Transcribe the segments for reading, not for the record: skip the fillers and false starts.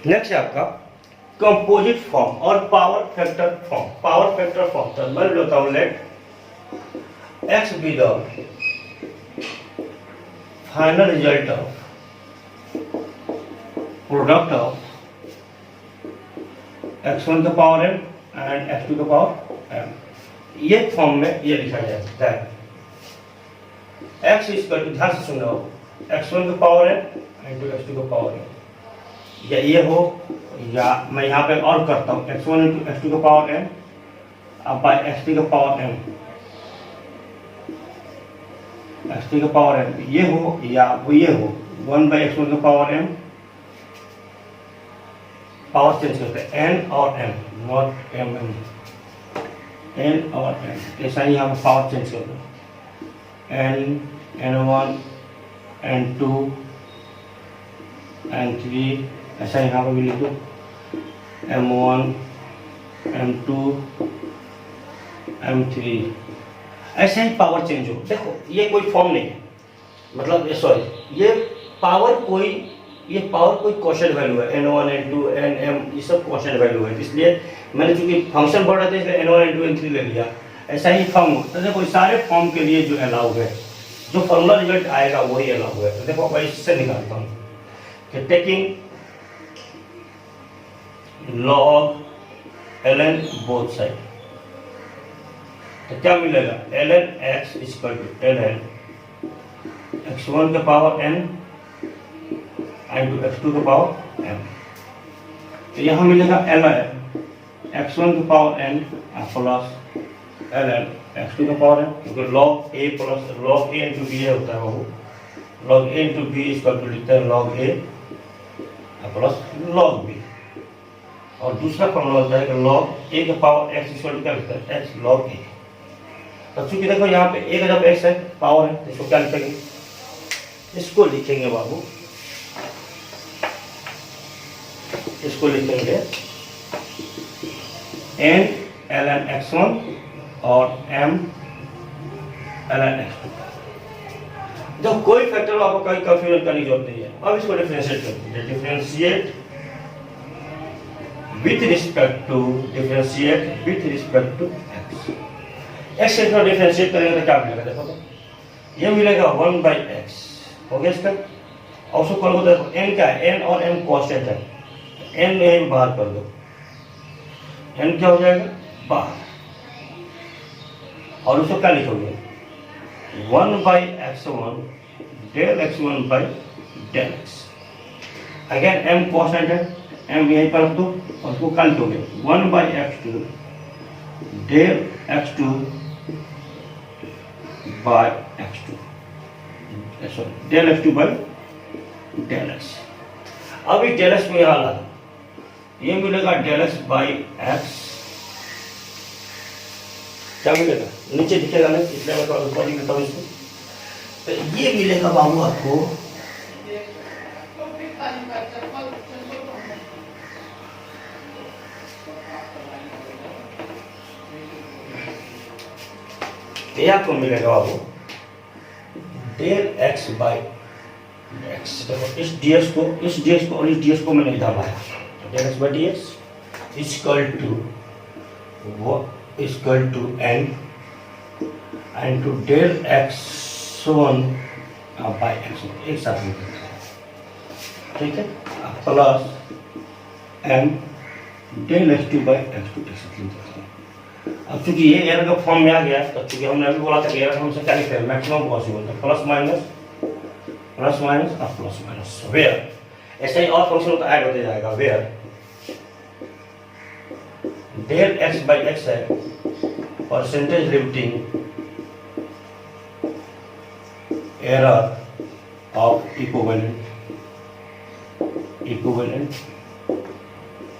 Next है आपका composite form और power factor form. Power factor form तो मैं लेता हूं, let x be the final result of product of x1 का पावर m एंड x2 का पावर m। ये फॉर्म में ये लिखा जाता है x इक्वल टू, ध्यान से सुनो, x1 का पावर m इंटू x2 का पावर m, या ये हो, या मैं यहाँ पे और करता हूँ x1 इंटू x2 का पावर m अब बाय x3 का पावर m, x3 का पावर m ये हो, या वो ये हो 1 बाई x1 का पावर m, पावर चेंज करते हैं n और m, not m m, n और m, ऐसा ही यहाँ पे पावर चेंज कर दो, n n1 n2 n3, ऐसा यहाँ पे भी लिखो m1 m2 m3, ऐसे ही पावर चेंज हो। देखो ये कोई फॉर्म नहीं है, मतलब सॉरी ये पावर कोई क्वेश्चन वैल्यू है, n1 n2 nm ये सब क्वेश्चन वैल्यू है, इसलिए मैंने चूंकि फंक्शन पढ़ रहे थे इसलिए n1 n2 n3 ले लिया। ऐसा ही फॉर्म हो तो देखो सारे फॉर्म के लिए जो अलाउ है, जो फॉर्मूला रिजल्ट आएगा वही अलाउ है। तो देखो मैं इससे निकालता हूँ कि taking log ln both side, तो क्या मिलेगा ln x equal to ln x1 का पावर n इंटू x2 का पावर m। तो यहाँ मिलेगा ln x1 का power n plus ln x2 का पावर m, क्योंकि log a plus log a into b होता है वो, log a into b equal to लिखते हैं log a plus log b। और दूसरा फॉर्मूला होता है कि log a का पावर x इक्वल टू क्या लिखते हैं x log a। तो चूंकि देखो यहाँ पे a का जब x है पावर है, तो इसको क्या लिखेंगे, इसको लिखेंगे बाबू, इसको लिखेंगे n ln x1 और m ln x2। जब कोई फैक्टर आपको कहीं कंफ्यूजन करने की जरूरत नहीं है। अब इसको डिफरेंशिएट कर दीजिए, differentiate with respect to x से थोड़ा डिफरेंशिएट करेंगे तो क्या मिलेगा, देखो तो ये मिलेगा 1 बाई एक्स, हो गया इसका। और उसको कॉल देखो n क्या है, n और m कांस्टेंट है, n में बाहर कर दो, n क्या हो जाएगा बाहर, और उसको क्या लिखोगे 1 by x1 del x1 by del x। Again m constant है, m यहीं पर रख दो और उसको क्या लिखोगे 1 by x2 del x2 by x2, sorry del x2 by del x। अब ये डेल x को यहाँ ला दो, ये मिलेगा डेल x बाई x, क्या मिलेगा नीचे दिखेगा नहीं, इसलिए मैं थोड़ा ऊपर ही लिखता हूँ इसको। तो ये मिलेगा बाबू आपको ये आपको मिलेगा बाबू डेल x बाई x। देखो इस ds को और इस ds को मैंने इधर लाया, del x by dx equal to n into del x1 by x1, एक साथ में, ठीक है, plus m del x2 by x2 के साथ लिखते हैं। अब चूंकि ये एरर का फॉर्म में आ गया, तो चूंकि हमने अभी बोला था कि एरर हमसे क्या लिखते हैं मैक्सिमम पॉसिबल, तो प्लस माइनस और प्लस माइनस वेयर, ऐसा ही और फंक्शन तो ऐड होते जाएगा, where del x by x है percentage limiting error of equivalent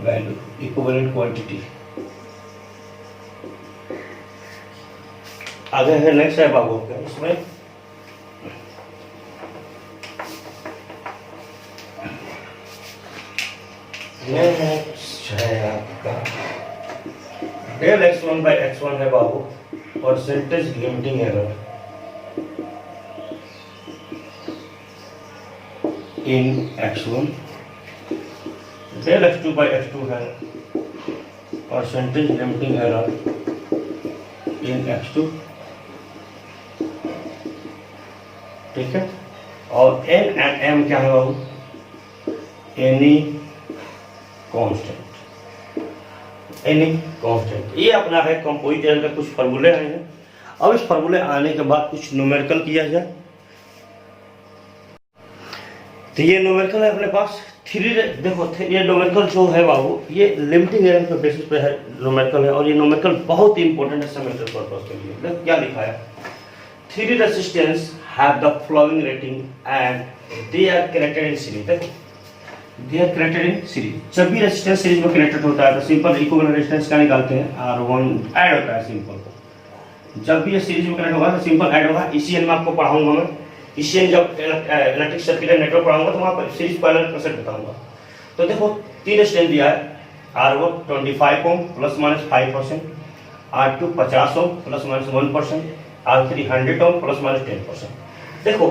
value, equivalent quantity. आगे है नेक्स्ट है बाबू का, इसमें नेक्स्ट है आपका डेल x1 बाई x1 है बाबू percentage limiting error in x1 del x2 by x2 है परसेंटेज लिमिटिंग एरर इन x2, ठीक है। और n एंड m क्या है बाबू, एनी कांस्टेंट। ये अपना है कंपोजिट एरर का कुछ फार्मूले आए हैं। अब इस फार्मूले आने के बाद कुछ न्यूमेरिकल किया जाए। तो ये न्यूमेरिकल है अपने पास देखो ये न्यूमेरिकल जो है बाबू, ये लिमिटिंग एरर के बेसिस पे है न्यूमेरिकल है, और ये न्यूमेरिकल बहुत ही इंपॉर्टेंट है सेमेस्टर पर्पस के लिए। देखो क्या लिखा है, 3 resistance have the following rating and they are connected in series. देखो they are connected in series. जब भी रेजिस्टेंस सीरीज में कनेक्टेड होता है तो सिंपल इक्विवेलेंट रेजिस्टेंस का निकालते हैं, R1 ऐड होता है सिंपल। जब भी ये सीरीज में कनेक्ट होगा तो सिंपल ऐड होगा। ECN में आपको पढ़ाऊंगा मैं, ECN जब इलेक्ट्रिक सर्किट नेटवर्क पढ़ाऊंगा तो वहाँ पर सीरीज पैरेलल कैसे बताऊंगा। तो देखो 3 रेजिस्टेंस दिया है, R1 25 ohm plus minus 5%, R2 50 ohm plus minus 1%, R3 100 ohm plus minus 10%। देखो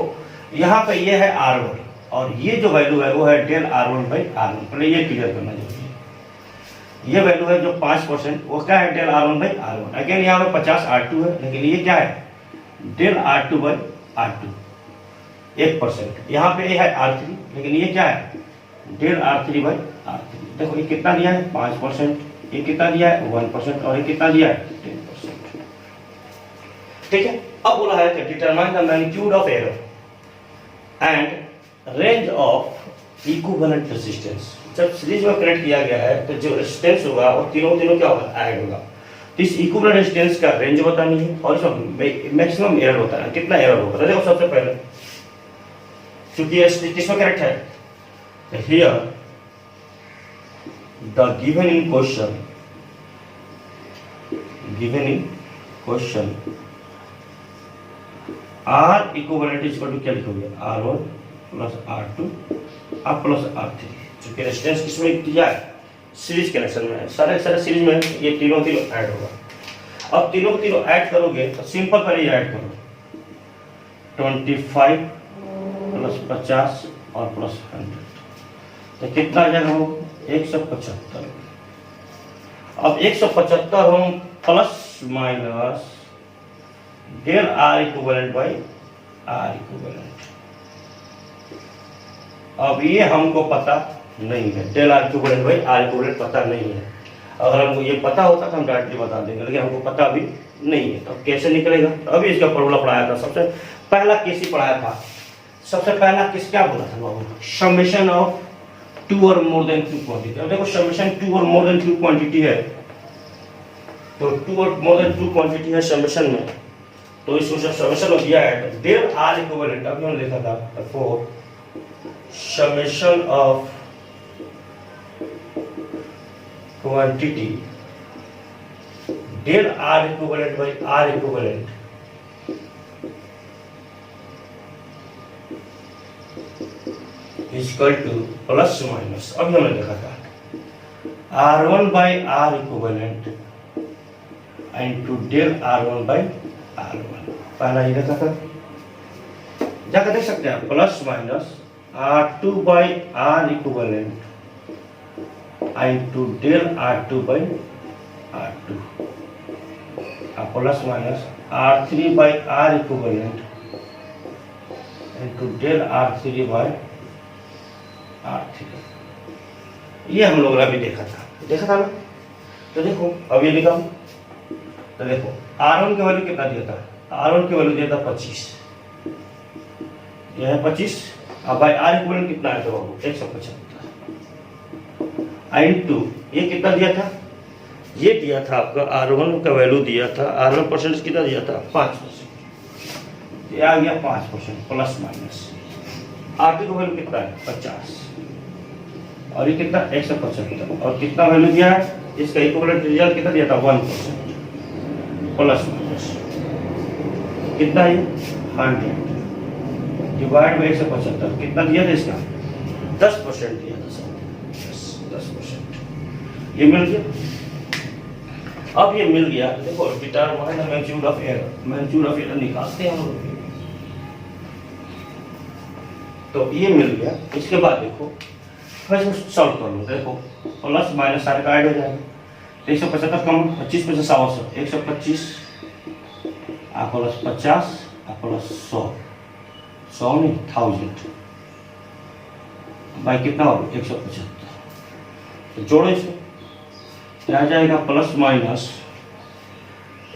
यहाँ पे ये है R1 और ये जो वैल्यू है वो है डेल R1 बाई R1। पहले ये क्लियर करना जरूरी है। ये वैल्यू है जो 5%, वो क्या है del R1 by R1। Again यहाँ पे 50 R2 है, लेकिन ये क्या है डेल R2 बाई R2 1%। यहाँ पे ये है R3, लेकिन ये क्या है डेल R3 बाई R3। देखो ये कितना दिया है 5%, ये कितना दिया है 1%, और ये कितना दिया है 10%। ठीक है। अब बोला है कि determine the magnitude of error and range of equivalent resistance. जब सीरीज में कनेक्ट किया गया है तो जो रेजिस्टेंस होगा वो तीनों क्या होगा, ऐड होगा। तो इस इक्विवेलेंट रेजिस्टेंस का रेंज बतानी है और इसमें मैक्सिमम एरर होता है, कितना एरर होगा। तो देखो सबसे पहले क्योंकि ये किसमें कनेक्ट है, तो here the given in question R equivalent is equal to क्या लिखोगे, R1 प्लस R2 अब प्लस R3। चूंकि रेजिस्टेंस किसमें दिया है, सीरीज कनेक्शन में है, सारे सीरीज में ये तीनों ऐड होगा। अब तीनों ऐड करोगे तो सिंपल पहले ये ऐड करो, 25 प्लस 50 और प्लस 100, तो कितना आ जाएगा वो 175। अब 175 हम plus minus del R equivalent by R equivalent. अब ये हमको पता नहीं है, del R equivalent by R equivalent पता नहीं है। अगर हमको ये पता होता तो हम डायरेक्टली बता देंगे, लेकिन हमको पता अभी नहीं है। तो कैसे निकलेगा, तो अभी इसका फॉर्मूला पढ़ाया था, सबसे पहला केस ही पढ़ाया था। सबसे पहला केस क्या बोला था बाबू, समेशन ऑफ 2 और मोर देन 2 क्वांटिटी। अब देखो समेशन 2 और मोर देन 2 क्वांटिटी है, तो 2 और मोर देन 2 क्वांटिटी है समेशन में, तो इसको जब समेशन में दिया है डेल R इक्विवेलेंट, अभी हमने लिखा था for summation of quantity del R equivalent by R equivalent equal to plus minus, अभी हमने देखा था R1 by R equivalent into del R1 by R1। पहला ही देखा था, जाकर देख सकते हैं, plus minus R2 by R equivalent into del R2 by R2 plus minus R3 by R equivalent into del R3 by R3। ये हम लोगों ने अभी देखा था ना। तो देखो अब ये लिखा, तो देखो R1 की वैल्यू कितना दिया था, R1 की वैल्यू दिया था 25, यह है 25। अब बाई R इक्विवेलेंट कितना है तो बाबू 175 इनटू ये कितना दिया था, ये दिया था आपका R1 का वैल्यू दिया था, R1 परसेंट कितना दिया था 5%, ये आ गया 5% प्लस माइनस। R2 का वैल्यू कितना है 50 और ये कितना 175, और कितना वैल्यू दिया है, इसका इक्विवेलेंट रिजल्ट कितना दिया था 1% प्लस माइनस कितना है 100 डिवाइड बाई 175, कितना दिया था इसका 10% दिया था सर, 10%। ये मिल गया। अब ये मिल गया, देखो determine the magnitude of error निकालते हैं हम लोग। तो ये मिल गया। इसके बाद देखो फिर सॉल्व कर लो, देखो प्लस माइनस सारे का ऐड हो जाएगा। 175 कम 25 में से 100 125 प्लस 50 प्लस 100 नहीं 1000 बाई कितना होगा 175। तो जोड़ो इसे, आ जाएगा प्लस माइनस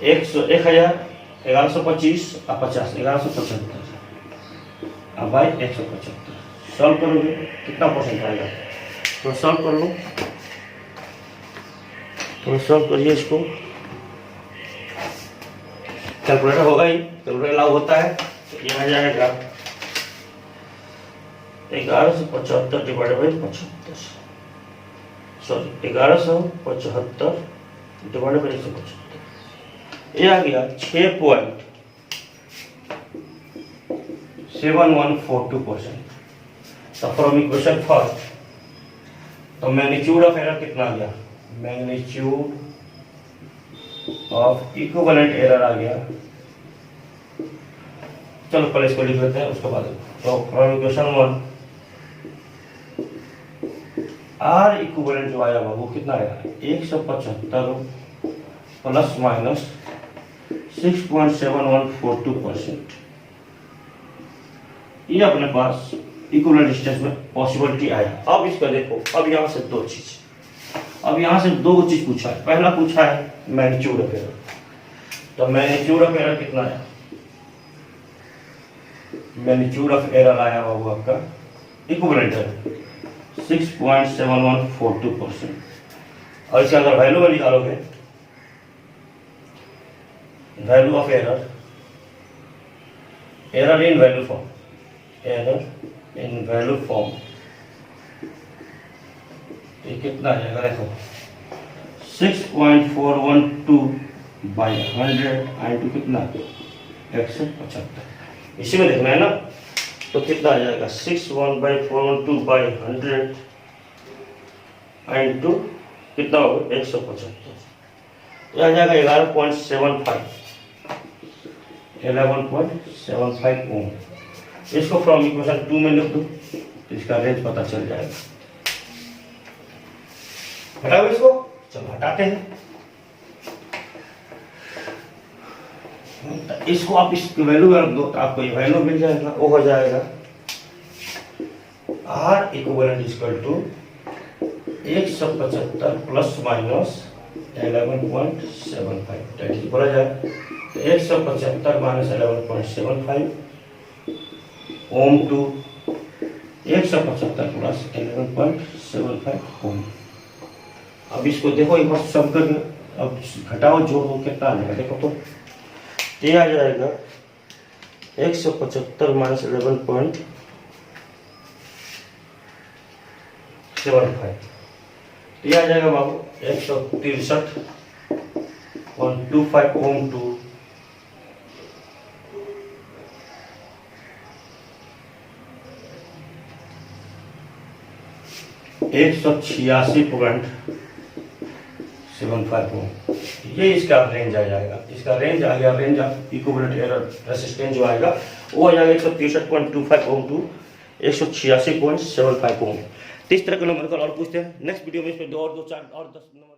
1125 और 50 1175 बाई 175। सॉल्व करोगे कितना परसेंट आएगा, तो सॉल्व कर लो, तो सॉल्व करिए इसको। कैलकुलेटर होगा ही, कैलकुलेटर अलाउ होता है। तो ये आ जाएगा 1175 divided by 75, sorry 1175 divided by 175, ये आ गया 6.7142%। तो फ्रॉम इक्वेशन फर्स्ट, तो मैग्नीट्यूड ऑफ एरर कितना आ गया, मैग्नीट्यूड ऑफ इक्विवेलेंट एरर आ गया। चलो पहले इसको लिख लेते हैं, उसके बाद तो फ्रॉम इक्वेशन 1 आर इक्विवेलेंट जो आया वो कितना आया 175 प्लस माइनस 6.7142%। ये अपने पास इक्विवेलेंट डिस्टेंस में पॉसिबिलिटी आया। अब इसका देखो, अब यहाँ से दो चीज पूछा है। पहला पूछा है मैग्नीट्यूड ऑफ एरर, तो मैग्नीट्यूड ऑफ एरर कितना आया, मैग्नीट्यूड ऑफ एरर आया बाबू आपका इक्विवेलेंट एरर 6.7142%। और इसके अगर वैल्यू में निकालोगे, value of error, error in value form, error in value form, ये कितना आ जाएगा देखो 6.412 बाई 100 इंटू कितना 175, इसी में देखना है ना। तो कितना आ जाएगा 6.412 बाई 100 इंटू कितना होगा 175, यह आ जाएगा 11.75 ओम। इसको फ्रॉम इक्वेशन 2 में लिख दो, इसका रेंज पता चल जाएगा। हटाओ इसको, चलो हटाते हैं। इसको आप इस वैल्यू में रख दो तो आपको ये वैल्यू मिल जाएगा। वो हो जाएगा r equivalent equal to 175 plus minus 11.75, that is बोला जाए तो 175 minus 11.75 ohm to 175 plus 11.75 ohm. अब इसको देखो एक बार सब करके, अब घटाओ जोड़ो कितना आ जाएगा देखो, तो ये आ जाएगा 175 माइनस 11.75, ये आ जाएगा बाबू 163.25 ओम टू 186.75 ओम। ये इसका रेंज आ जाएगा, इसका रेंज आ गया, range of equivalent error resistance जो आएगा वो आ जाएगा 163.25 ओम टू 186.75 ओम। तो इस तरह के नंबर और पूछते हैं नेक्स्ट वीडियो में, इसमें 2 और 2 4 और 10 नंबर